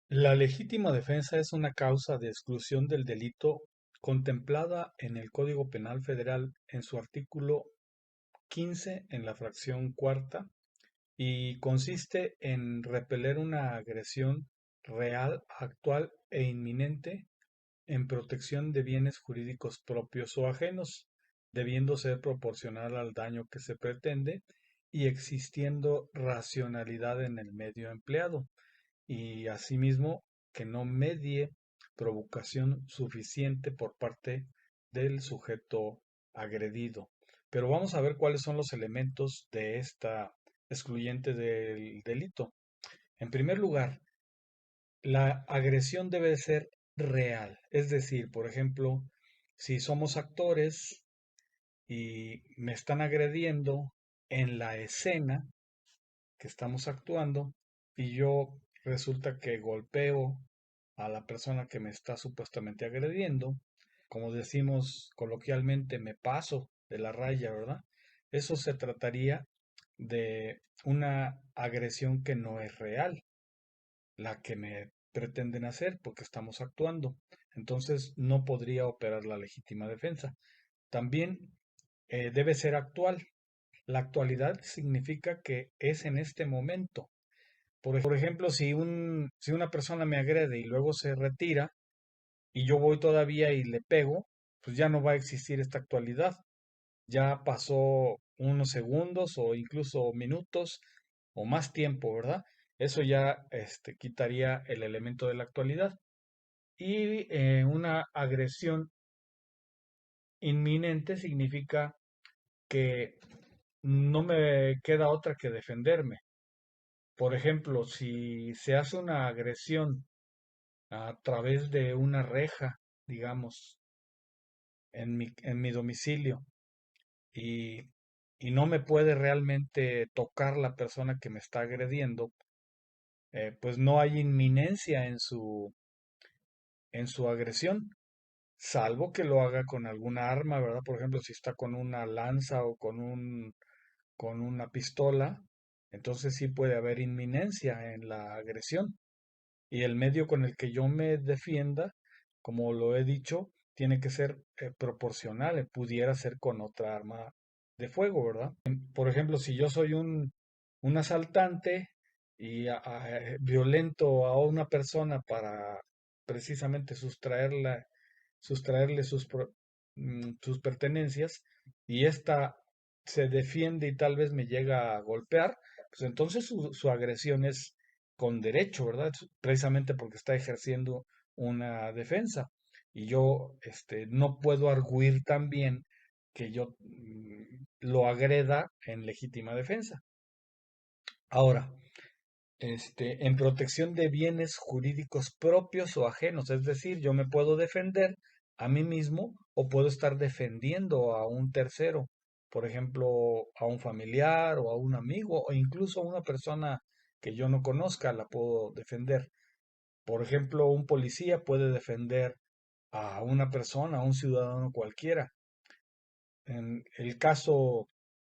La legítima defensa es una causa de exclusión del delito contemplada en el Código Penal Federal en su artículo 15 en la fracción cuarta y consiste en repeler una agresión real, actual e inminente en protección de bienes jurídicos propios o ajenos, debiendo ser proporcional al daño que se pretende y existiendo racionalidad en el medio empleado y asimismo que no medie provocación suficiente por parte del sujeto agredido. Pero vamos a ver cuáles son los elementos de esta excluyente del delito. En primer lugar, la agresión debe ser real. Es decir, por ejemplo, si somos actores y me están agrediendo en la escena, que estamos actuando y yo resulta que golpeo a la persona que me está supuestamente agrediendo, como decimos coloquialmente, me paso de la raya, ¿verdad? Eso se trataría de una agresión que no es real, la que me pretenden hacer porque estamos actuando. Entonces no podría operar la legítima defensa. También debe ser actual. La actualidad significa que es en este momento. Por ejemplo, si una persona me agrede y luego se retira y yo voy todavía y le pego, pues ya no va a existir esta actualidad. Ya pasó unos segundos o incluso minutos o más tiempo, ¿verdad? Eso ya quitaría el elemento de la actualidad. Y una agresión inminente significa que no me queda otra que defenderme. Por ejemplo, si se hace una agresión a través de una reja, digamos, en mi domicilio y, y no me puede realmente tocar la persona que me está agrediendo, pues no hay inminencia en su agresión, salvo que lo haga con alguna arma, ¿verdad? Por ejemplo, si está con una lanza o con una pistola, entonces sí puede haber inminencia en la agresión. Y el medio con el que yo me defienda, como lo he dicho, tiene que ser proporcional, pudiera ser con otra arma de fuego, ¿verdad? Por ejemplo, si yo soy un asaltante y violento a una persona para precisamente sustraerle sus pertenencias y ésta se defiende y tal vez me llega a golpear, pues entonces su agresión es con derecho, ¿verdad? Precisamente porque está ejerciendo una defensa. Y yo no puedo arguir también que yo lo agreda en legítima defensa. Ahora, en protección de bienes jurídicos propios o ajenos, es decir, yo me puedo defender a mí mismo o puedo estar defendiendo a un tercero, por ejemplo, a un familiar o a un amigo o incluso a una persona que yo no conozca, la puedo defender. Por ejemplo, un policía puede defender a una persona, a un ciudadano cualquiera. En el caso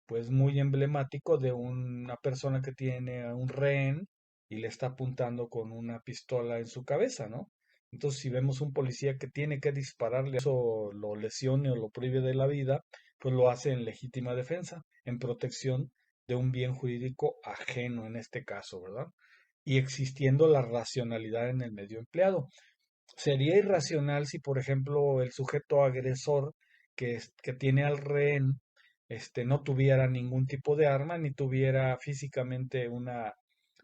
pues muy emblemático de una persona que tiene a un rehén y le está apuntando con una pistola en su cabeza, ¿no? Entonces, si vemos un policía que tiene que dispararle, eso lo lesione o lo prive de la vida, pues lo hace en legítima defensa, en protección de un bien jurídico ajeno en este caso, ¿verdad? Y existiendo la racionalidad en el medio empleado. Sería irracional si, por ejemplo, el sujeto agresor que tiene al rehén no tuviera ningún tipo de arma ni tuviera físicamente una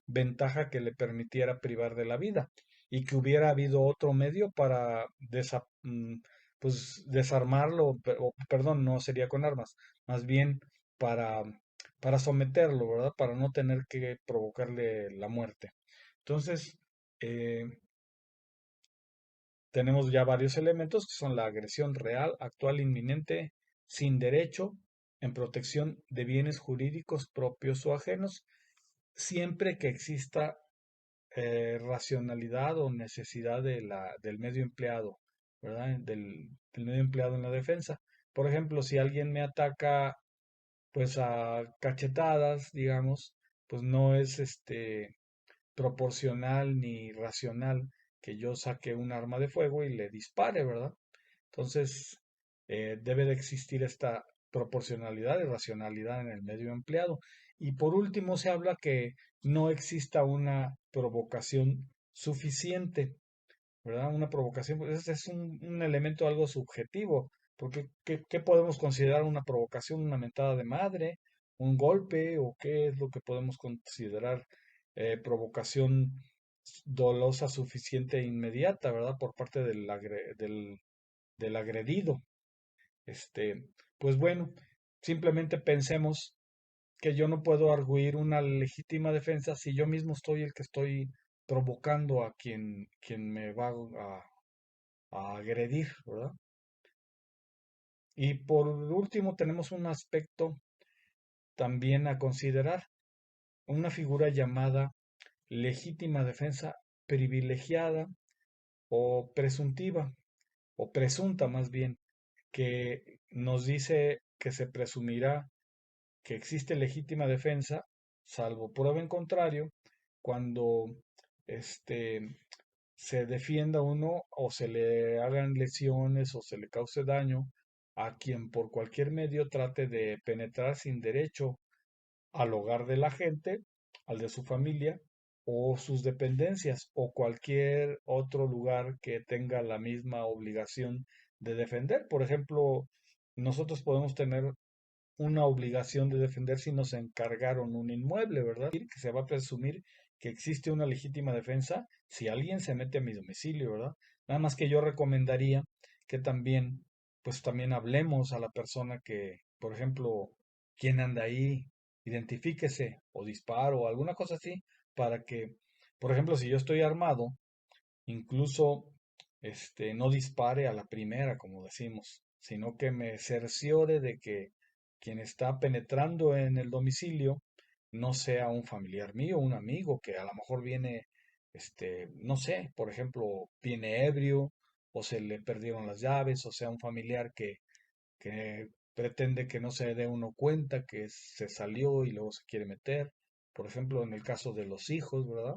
ventaja que le permitiera privar de la vida y que hubiera habido otro medio para pues, desarmarlo, perdón, no sería con armas, más bien para, para someterlo, ¿verdad? Para no tener que provocarle la muerte. Entonces, eh, tenemos ya varios elementos que son la agresión real, actual, inminente, sin derecho, en protección de bienes jurídicos propios o ajenos, siempre que exista racionalidad o necesidad del medio empleado, ¿verdad? Del medio empleado en la defensa. Por ejemplo, si alguien me ataca, pues a cachetadas, digamos, pues no es proporcional ni racional que yo saque un arma de fuego y le dispare, ¿verdad? Entonces, debe de existir esta proporcionalidad y racionalidad en el medio empleado. Y por último, se habla que no exista una provocación suficiente, ¿verdad? Una provocación, pues ese es un elemento algo subjetivo, porque ¿qué podemos considerar una provocación? ¿Una mentada de madre? ¿Un golpe? ¿O qué es lo que podemos considerar provocación dolosa suficiente e inmediata, ¿verdad? Por parte del agredido. Este, pues bueno, simplemente pensemos que yo no puedo arguir una legítima defensa si yo mismo estoy el que estoy provocando a quien me va a agredir, ¿verdad? Y por último tenemos un aspecto también a considerar, una figura llamada legítima defensa privilegiada o presuntiva, o presunta más bien, que nos dice que se presumirá que existe legítima defensa, salvo prueba en contrario, cuando este, se defienda uno o se le hagan lesiones o se le cause daño a quien por cualquier medio trate de penetrar sin derecho al hogar de la gente, al de su familia o sus dependencias o cualquier otro lugar que tenga la misma obligación de defender. Por ejemplo, nosotros podemos tener una obligación de defender si nos encargaron un inmueble, ¿verdad? Que se va a presumir que existe una legítima defensa si alguien se mete a mi domicilio, ¿verdad? Nada más que yo recomendaría que también, pues también hablemos a la persona que, por ejemplo, quién anda ahí, identifíquese o disparo o alguna cosa así, para que, por ejemplo, si yo estoy armado, incluso no dispare a la primera, como decimos, sino que me cerciore de que quien está penetrando en el domicilio no sea un familiar mío, un amigo que a lo mejor viene, no sé, por ejemplo, viene ebrio o se le perdieron las llaves, o sea, un familiar que pretende que no se dé uno cuenta que se salió y luego se quiere meter. Por ejemplo, en el caso de los hijos, ¿verdad?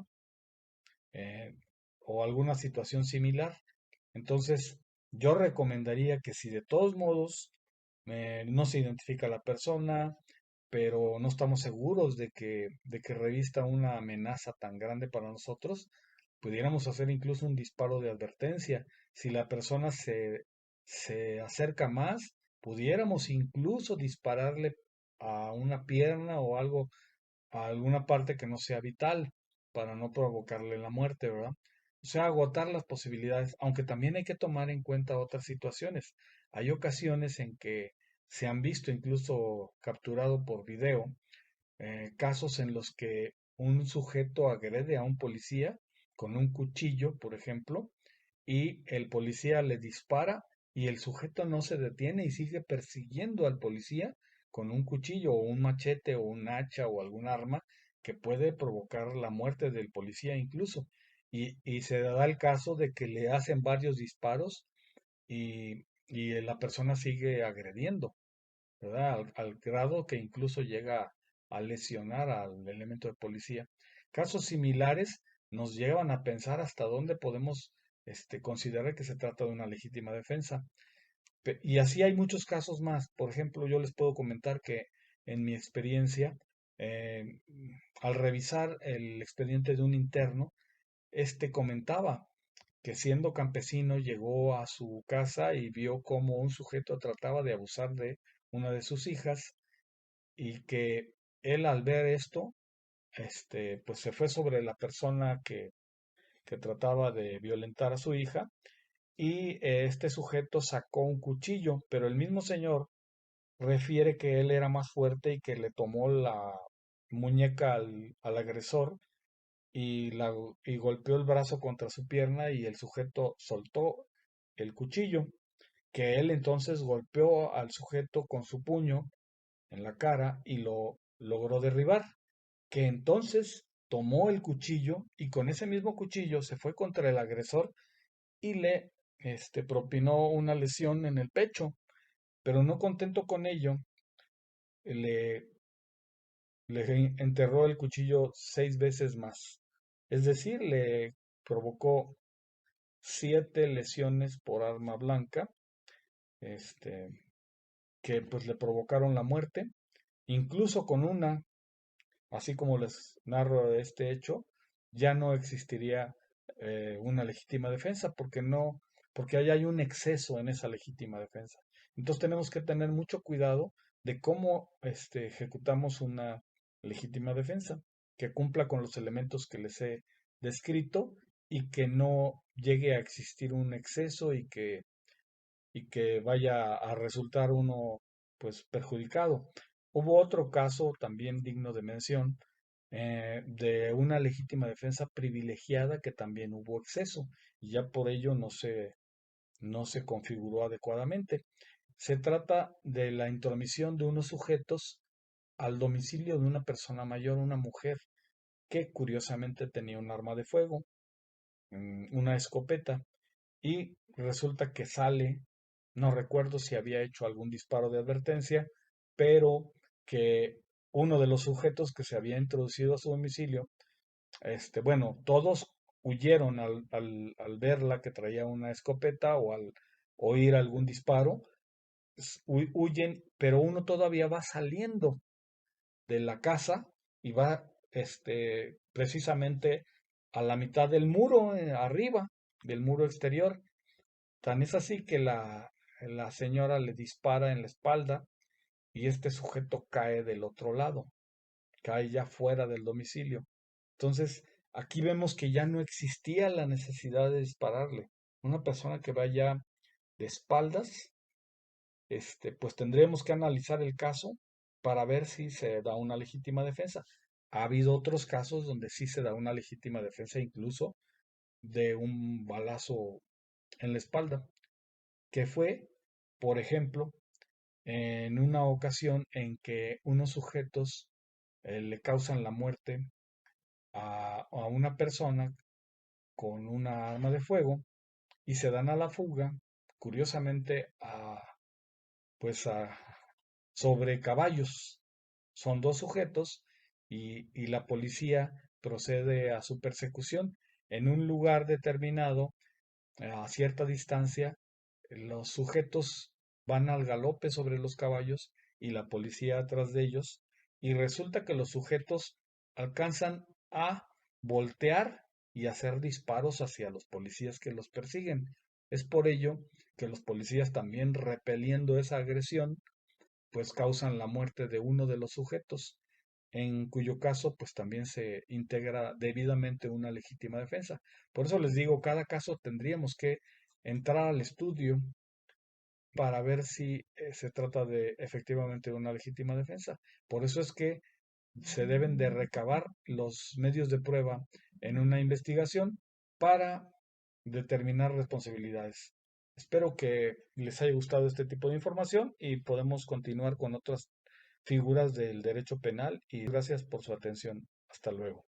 eh, o alguna situación similar. Entonces, yo recomendaría que si de todos modos no se identifica la persona, pero no estamos seguros de que revista una amenaza tan grande para nosotros, pudiéramos hacer incluso un disparo de advertencia. Si la persona se acerca más, pudiéramos incluso dispararle a una pierna o algo a alguna parte que no sea vital para no provocarle la muerte, ¿verdad? O sea, agotar las posibilidades, aunque también hay que tomar en cuenta otras situaciones. Hay ocasiones en que se han visto incluso capturado por video casos en los que un sujeto agrede a un policía con un cuchillo, por ejemplo, y el policía le dispara y el sujeto no se detiene y sigue persiguiendo al policía con un cuchillo o un machete o un hacha o algún arma que puede provocar la muerte del policía incluso. Y se da el caso de que le hacen varios disparos y la persona sigue agrediendo, ¿verdad? Al grado que incluso llega a lesionar al elemento de policía. Casos similares nos llevan a pensar hasta dónde podemos considerar que se trata de una legítima defensa. Y así hay muchos casos más. Por ejemplo, yo les puedo comentar que en mi experiencia, eh, al revisar el expediente de un interno, este comentaba que siendo campesino llegó a su casa y vio cómo un sujeto trataba de abusar de una de sus hijas y que él al ver esto, pues se fue sobre la persona que trataba de violentar a su hija y este sujeto sacó un cuchillo, pero el mismo señor refiere que él era más fuerte y que le tomó la muñeca al agresor y golpeó el brazo contra su pierna y el sujeto soltó el cuchillo, que él entonces golpeó al sujeto con su puño en la cara y lo logró derribar, que entonces tomó el cuchillo y con ese mismo cuchillo se fue contra el agresor y le propinó una lesión en el pecho, pero no contento con ello, le, le enterró el cuchillo 6 veces más. Es decir, le provocó 7 lesiones por arma blanca, este, que pues le provocaron la muerte, incluso con una, así como les narro este hecho, ya no existiría una legítima defensa, porque ahí hay un exceso en esa legítima defensa. Entonces tenemos que tener mucho cuidado de cómo ejecutamos una legítima defensa, que cumpla con los elementos que les he descrito y que no llegue a existir un exceso y que vaya a resultar uno pues perjudicado. Hubo otro caso también digno de mención, de una legítima defensa privilegiada que también hubo exceso y ya por ello no se configuró adecuadamente. Se trata de la intromisión de unos sujetos al domicilio de una persona mayor, una mujer, que curiosamente tenía un arma de fuego, una escopeta, y resulta que sale, no recuerdo si había hecho algún disparo de advertencia, pero que uno de los sujetos que se había introducido a su domicilio, bueno, todos huyeron al verla que traía una escopeta o al oír algún disparo, huyen, pero uno todavía va saliendo de la casa y va, precisamente a la mitad del muro, arriba del muro exterior. Tan es así que la señora le dispara en la espalda y este sujeto cae del otro lado, cae ya fuera del domicilio. Entonces, aquí vemos que ya no existía la necesidad de dispararle. Una persona que vaya de espaldas, pues tendremos que analizar el caso para ver si se da una legítima defensa. Ha habido otros casos donde sí se da una legítima defensa, incluso de un balazo en la espalda, que fue, por ejemplo, en una ocasión en que unos sujetos le causan la muerte a una persona con una arma de fuego y se dan a la fuga, curiosamente, pues sobre caballos. Son dos sujetos y la policía procede a su persecución en un lugar determinado, a cierta distancia. Los sujetos van al galope sobre los caballos y la policía atrás de ellos, y resulta que los sujetos alcanzan a voltear y hacer disparos hacia los policías que los persiguen. Es por ello que los policías, también repeliendo esa agresión, pues causan la muerte de uno de los sujetos, en cuyo caso pues también se integra debidamente una legítima defensa. Por eso les digo, cada caso tendríamos que entrar al estudio para ver si se trata de efectivamente de una legítima defensa. Por eso es que se deben de recabar los medios de prueba en una investigación para determinar responsabilidades. Espero que les haya gustado este tipo de información y podemos continuar con otras figuras del derecho penal, y gracias por su atención. Hasta luego.